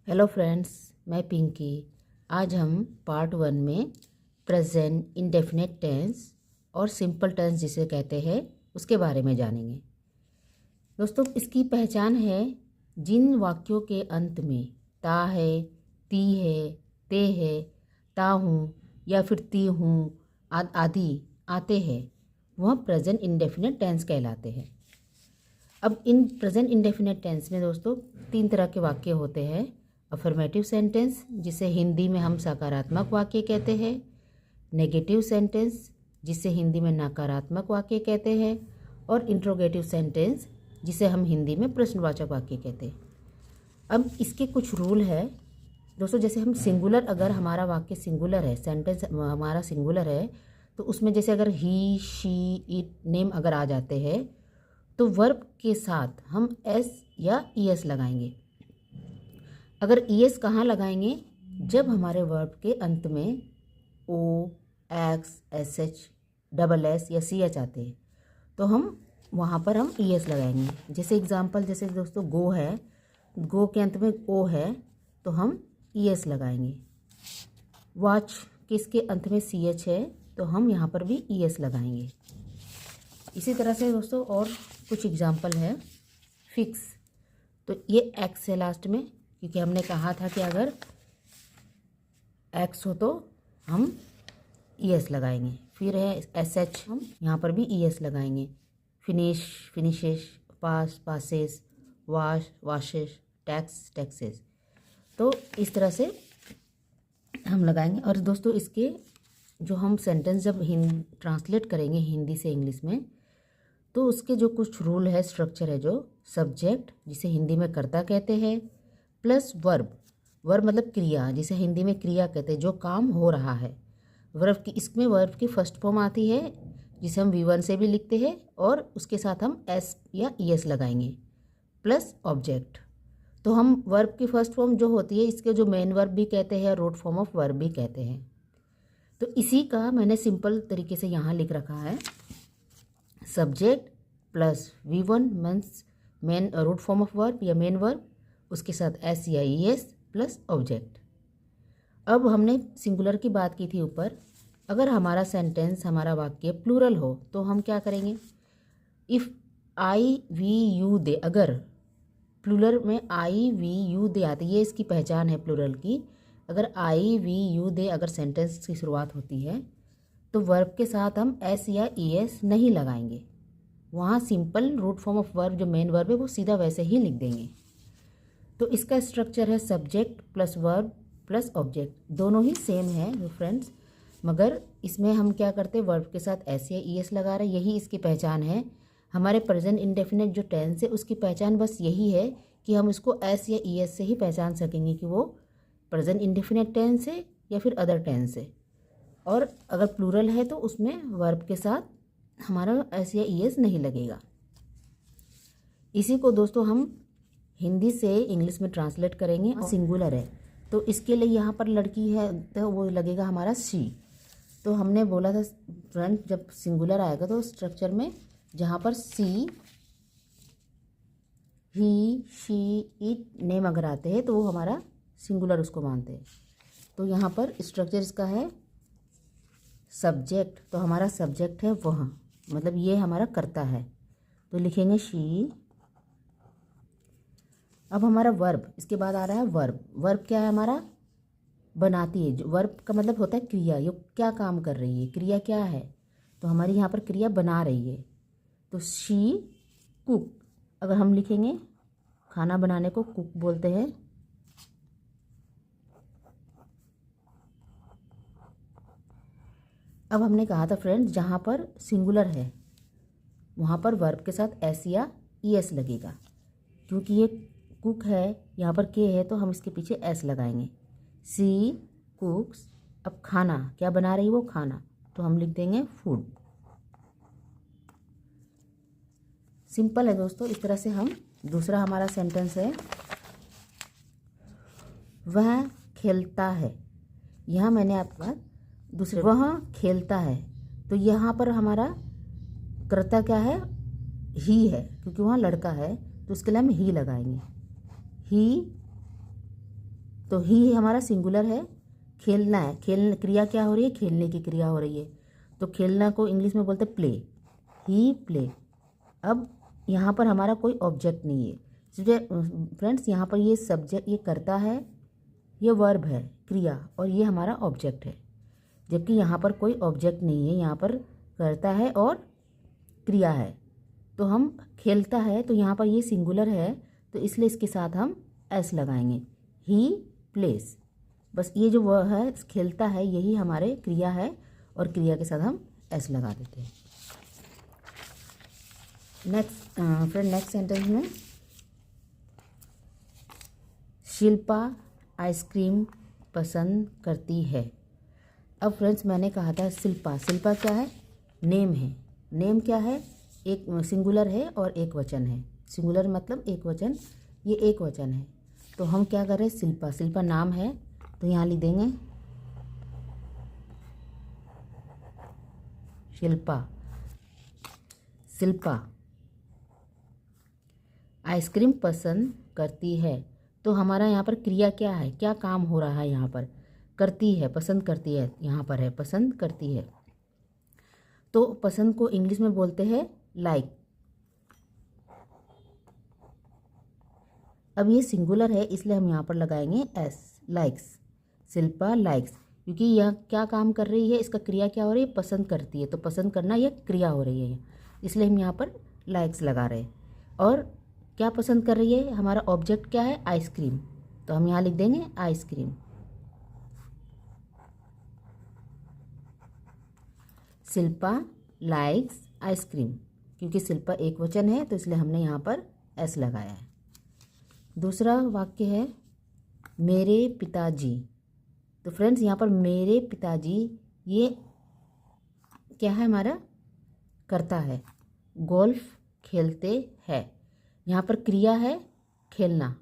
Hello friends, मैं पिंकी। आज हम पार्ट 1 में प्रेजेंट इंडेफिनिट टेंस और सिंपल टेंस जिसे कहते हैं उसके बारे में जानेंगे। दोस्तों, इसकी पहचान है जिन वाक्यों के अंत में ता है, ती है, ते है, ता हूँ या फिर ती हूँ आदि आते हैं वह प्रेजेंट इंडेफिनिट टेंस कहलाते हैं। अब इन प्रेजेंट इंडेफिनिट टेंस में दोस्तों 3 तरह के वाक्य होते हैं। अफर्मेटिव सेंटेंस, जिसे हिंदी में हम सकारात्मक वाक्य कहते हैं। नेगेटिव सेंटेंस, जिसे हिंदी में नकारात्मक वाक्य कहते हैं। और इंट्रोगेटिव सेंटेंस, जिसे हम हिंदी में प्रश्नवाचक वाक्य कहते हैं। अब इसके कुछ रूल है दोस्तों। जैसे हम सिंगुलर, अगर हमारा वाक्य सिंगुलर है, सेंटेंस हमारा सिंगुलर है, तो उसमें जैसे अगर ही, शी, इट, नेम अगर आ जाते हैं तो वर्ब के साथ हम एस या ईएस लगाएंगे। अगर ईएस कहाँ लगाएंगे? जब हमारे वर्ब के अंत में O, X, S H, double S या सी एच आते हैं तो हम वहाँ पर हम ईएस लगाएंगे। जैसे एग्जांपल, जैसे दोस्तों गो है, गो के अंत में ओ है तो हम ईएस लगाएंगे। वॉच किसके अंत में सी एच है तो हम यहाँ पर भी ईएस लगाएंगे। इसी तरह से दोस्तों और कुछ एग्जांपल है। फिक्स, तो ये एक्स है लास्ट में, क्योंकि हमने कहा था कि अगर एक्स हो तो हम ईएस लगाएंगे। फिर है एस एच, हम यहाँ पर ई एस लगाएंगे। Finish, finishes, pass, passes, wash, washes, tax, taxes. तो इस तरह से हम लगाएंगे। और दोस्तों इसके जो हम सेंटेंस जब ट्रांसलेट करेंगे हिंदी से इंग्लिश में, तो उसके जो कुछ रूल है, स्ट्रक्चर है, जो सब्जेक्ट जिसे हिंदी में कर्ता कहते हैं, प्लस वर्ब, वर्ब मतलब क्रिया, जिसे हिंदी में क्रिया कहते हैं, जो काम हो रहा है। वर्ब की, इसमें वर्ब की फर्स्ट फॉर्म आती है जिसे हम V1 से भी लिखते हैं और उसके साथ हम एस या ईएस लगाएंगे, प्लस ऑब्जेक्ट। तो हम वर्ब की फर्स्ट फॉर्म जो होती है, इसके जो मेन वर्ब भी कहते हैं, रूट फॉर्म ऑफ वर्ब भी कहते हैं। तो इसी का मैंने सिंपल तरीके से यहाँ लिख रखा है। Subject plus V1 means main root form of verb या मेन वर्ब, उसके साथ एस या ईएस प्लस ऑब्जेक्ट। अब हमने सिंगुलर की बात की थी ऊपर। अगर हमारा सेंटेंस, हमारा वाक्य प्लूरल हो तो हम क्या करेंगे? If I we you they, अगर प्लूरल में आई वी यू दे आते, ये इसकी पहचान है प्लूरल की। अगर आई वी यू दे अगर सेंटेंस की शुरुआत होती है तो वर्ब के साथ हम एस या ईएस नहीं लगाएंगे। वहाँ simple root form of verb जो मेन वर्ब है वो सीधा वैसे ही लिख देंगे। तो इसका स्ट्रक्चर है subject plus verb plus object, दोनों ही सेम है फ्रेंड्स, मगर इसमें हम क्या करते हैं, वर्ब के साथ एस या ईएस लगा रहे हैं। यही इसकी पहचान है। हमारे प्रेजेंट इंडेफिनिट जो टेंस है उसकी पहचान बस यही है कि हम इसको एस या ईएस से ही पहचान सकेंगे कि वो प्रेजेंट इंडेफिनिट टेंस है या फिर अदर टेंस है। और अगर प्लूरल है तो उसमें वर्ब के साथ हमारा एस या ईएस नहीं लगेगा। इसी को दोस्तों हम हिंदी से इंग्लिश में ट्रांसलेट करेंगे। सिंगुलर है तो इसके लिए यहाँ पर लड़की है तो वो लगेगा हमारा शी। तो हमने बोला था फ्रेंड, जब सिंगुलर आएगा तो स्ट्रक्चर में जहाँ पर सी, ही, शी, इट, नेम अगर आते हैं तो वो हमारा सिंगुलर उसको मानते हैं। तो यहाँ पर स्ट्रक्चर इसका है सब्जेक्ट, तो हमारा सब्जेक्ट है वह, मतलब ये हमारा कर्ता है, तो लिखेंगे शी। अब हमारा वर्ब, इसके बाद आ रहा है वर्ब। वर्ब क्या है हमारा? बनाती है। जो वर्ब का मतलब होता है क्रिया, ये क्या काम कर रही है, क्रिया क्या है, तो हमारी यहाँ पर क्रिया बना रही है। तो शी कुक, अगर हम लिखेंगे खाना बनाने को कुक बोलते हैं। अब हमने कहा था फ्रेंड्स, जहाँ पर सिंगुलर है वहाँ पर वर्ब के साथ एस या ईएस लगेगा। क्योंकि ये कुक है, यहाँ पर के है, तो हम इसके पीछे एस लगाएंगे। सी कुक्स, अब खाना क्या बना रही है वो? खाना, तो हम लिख देंगे फूड। सिंपल है दोस्तों। इस तरह से हम, दूसरा हमारा सेंटेंस है वह खेलता है। यहाँ मैंने आपका दूसरे, वह खेलता है, तो यहाँ पर हमारा कर्ता क्या है? ही है, क्योंकि वहाँ लड़का है तो उसके लिए हम ही लगाएंगे। ही तो ही हमारा सिंगुलर है, खेलना है, खेल क्रिया क्या हो रही है, खेलने की क्रिया हो रही है। तो खेलना को इंग्लिश में बोलते हैं प्ले, ही प्ले। अब यहाँ पर हमारा कोई ऑब्जेक्ट नहीं है फ्रेंड्स, यहाँ पर ये सब्जेक्ट, ये करता है, ये वर्ब है क्रिया, और ये हमारा ऑब्जेक्ट है। जबकि यहाँ पर कोई ऑब्जेक्ट नहीं है, यहाँ पर करता है और क्रिया है। तो हम खेलता है, तो यहाँ पर ये सिंगुलर है, तो इसलिए इसके साथ हम एस लगाएंगे, ही प्लेस। बस ये जो वह है खेलता है, यही हमारे क्रिया है, और क्रिया के साथ हम एस लगा देते हैं। नेक्स्ट फ्रेंड, नेक्स्ट सेंटेंस में शिल्पा आइसक्रीम पसंद करती है। अब फ्रेंड्स मैंने कहा था शिल्पा, शिल्पा क्या है, नेम है। नेम क्या है, एक सिंगुलर है और एक वचन है। सिंगुलर मतलब एक वचन, ये एक वचन है। तो हम क्या करें, शिल्पा, शिल्पा नाम है, तो यहाँ लिख देंगे शिल्पा। शिल्पा आइसक्रीम पसंद करती है, तो हमारा यहाँ पर क्रिया क्या है, क्या काम हो रहा है, यहाँ पर करती है, पसंद करती है, यहाँ पर है पसंद करती है। तो पसंद को इंग्लिश में बोलते हैं लाइक। अब ये सिंगुलर है, इसलिए हम यहाँ पर लगाएंगे एस, लाइक्स। शिल्पा लाइक्स, क्योंकि यह क्या काम कर रही है, इसका क्रिया क्या हो रही है, पसंद करती है। तो पसंद करना यह क्रिया हो रही है, इसलिए हम यहाँ पर लाइक्स लगा रहे हैं। और क्या पसंद कर रही है, हमारा ऑब्जेक्ट क्या है, आइसक्रीम, तो हम यहाँ लिख देंगे आइसक्रीम। शिल्पा लाइक्स आइसक्रीम, क्योंकि शिल्पा एक वचन है, तो इसलिए हमने यहाँ पर एस लगाया है। दूसरा वाक्य है मेरे पिताजी। तो फ्रेंड्स यहाँ पर मेरे पिताजी, ये क्या है, हमारा करता है, गोल्फ खेलते हैं। यहाँ पर क्रिया है खेलना,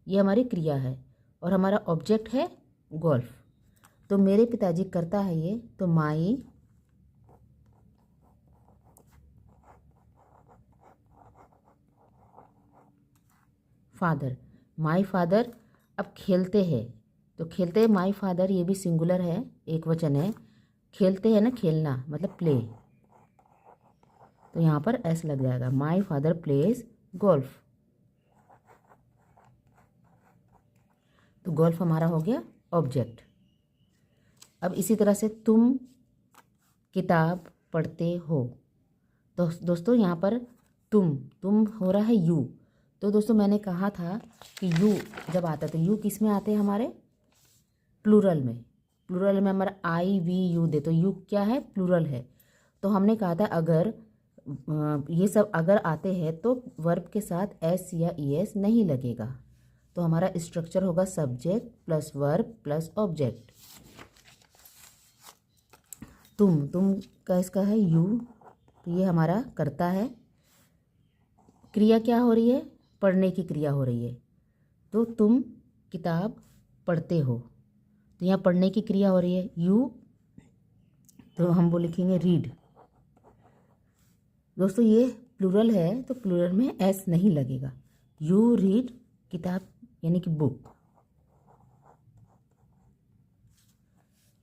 ये हमारी क्रिया है, और हमारा ऑब्जेक्ट है गोल्फ। तो मेरे पिताजी करता है ये, तो माई फादर, माई फादर। अब खेलते हैं, तो खेलते हैं माई फादर, ये भी सिंगुलर है, एक वचन है। खेलते हैं ना, खेलना मतलब प्ले, तो यहाँ पर एस लग जाएगा, माई फादर प्लेज गोल्फ। तो गोल्फ हमारा हो गया ऑब्जेक्ट। अब इसी तरह से तुम किताब पढ़ते हो। तो दोस्तों यहाँ पर तुम हो रहा है यू। तो दोस्तों मैंने कहा था कि यू जब आता है, तो यू किस में आते हैं, हमारे प्लूरल में। प्लूरल में हमारा आई वी यू दे, तो यू क्या है, प्लूरल है। तो हमने कहा था अगर ये सब अगर आते हैं तो वर्ब के साथ एस या ई एस नहीं लगेगा। तो हमारा स्ट्रक्चर होगा subject plus verb plus object. तुम का इसका है यू, तो ये हमारा करता है। क्रिया क्या हो रही है, पढ़ने की क्रिया हो रही है। तो तुम किताब पढ़ते हो, तो यहाँ पढ़ने की क्रिया हो रही है यू, तो हम वो लिखेंगे रीड। दोस्तों ये प्लूरल है, तो प्लूरल में एस नहीं लगेगा। यू रीड किताब, यानी कि बुक,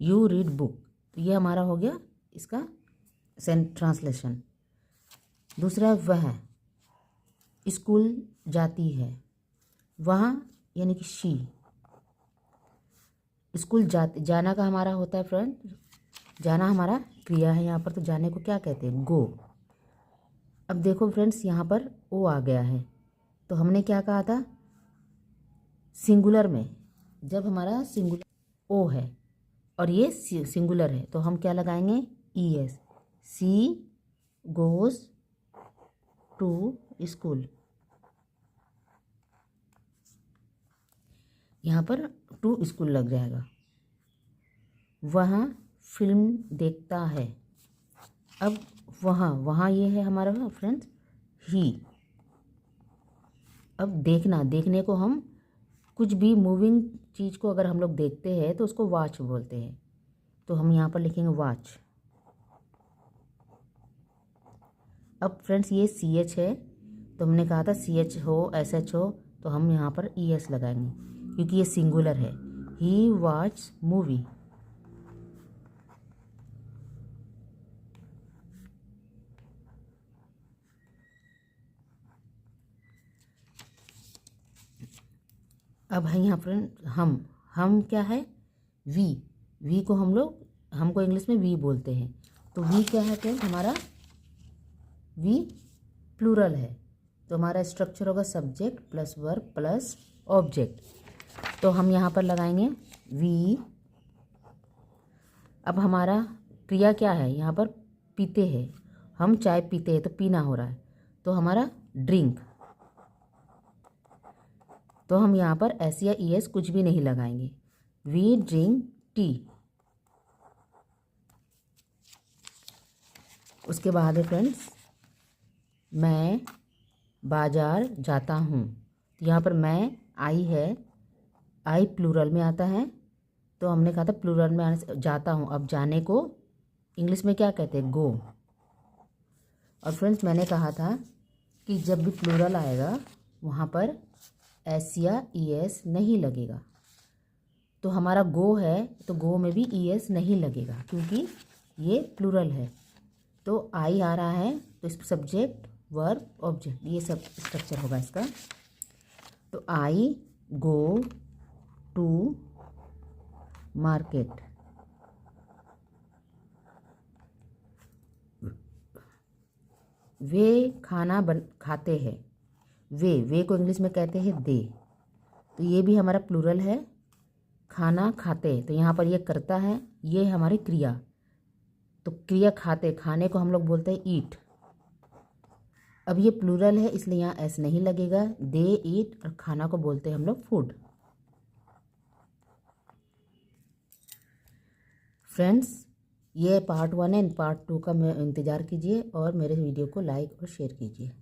यू रीड बुक। तो ये हमारा हो गया इसका ट्रांसलेशन। दूसरा वह स्कूल जाती है, वहाँ यानी कि शी। स्कूल जाना का हमारा होता है फ्रेंड, जाना हमारा क्रिया है यहाँ पर, तो जाने को क्या कहते हैं, गो। अब देखो फ्रेंड्स यहाँ पर ओ आ गया है, तो हमने क्या कहा था, सिंगुलर में जब हमारा सिंगुलर ओ है और ये सिंगुलर है, तो हम क्या लगाएंगे, E S. She goes to school, यहाँ पर टू स्कूल लग जाएगा। वहाँ फिल्म देखता है। अब वहाँ ये है हमारा फ्रेंड्स ही। अब देखने को हम कुछ भी मूविंग चीज़ को अगर हम लोग देखते हैं तो उसको वॉच बोलते हैं, तो हम यहाँ पर लिखेंगे वॉच। अब फ्रेंड्स ये सी एच है, तो हमने कहा था सी एच हो एस एच हो, तो हम यहाँ पर ई एस लगाएंगे क्योंकि ये सिंगुलर है। ही वॉच मूवी। अब है यहाँ पर हम क्या है, वी को हमको इंग्लिश में वी बोलते हैं। तो वी क्या है फ्रेंड, हमारा वी प्लूरल है। तो हमारा स्ट्रक्चर होगा subject plus verb plus object. तो हम यहाँ पर लगाएंगे वी। अब हमारा क्रिया क्या है, यहाँ पर पीते हैं, हम चाय पीते हैं तो पीना हो रहा है, तो हमारा ड्रिंक। तो हम यहाँ पर एस या ई एस कुछ भी नहीं लगाएंगे। We drink tea. उसके बाद है फ्रेंड्स, मैं बाजार जाता हूँ। यहाँ पर मैं आई है, आई प्लूरल में आता है, तो हमने कहा था प्लूरल में आने से जाता हूँ। अब जाने को इंग्लिश में क्या कहते हैं, गो। और फ्रेंड्स मैंने कहा था कि जब भी प्लूरल आएगा वहाँ पर एस या ई एस नहीं लगेगा। तो हमारा गो है तो गो में भी ई एस नहीं लगेगा क्योंकि ये प्लूरल है। तो आई आ रहा है तो इस सब्जेक्ट वर्ब ऑब्जेक्ट ये सब स्ट्रक्चर होगा इसका। तो आई गो टू मार्केट। वे खाना खाते हैं। वे को इंग्लिश में कहते हैं दे। तो ये भी हमारा प्लूरल है, खाना खाते हैं। तो यहाँ पर ये करता है, ये हमारी क्रिया। तो क्रिया खाते, खाने को हम लोग बोलते हैं ईट। अब ये प्लूरल है इसलिए यहाँ एस नहीं लगेगा। दे ईट, और खाना को बोलते हैं हम लोग फूड। फ्रेंड्स ये पार्ट 1 है, पार्ट 2 का इंतज़ार कीजिए और मेरे वीडियो को लाइक और शेयर कीजिए।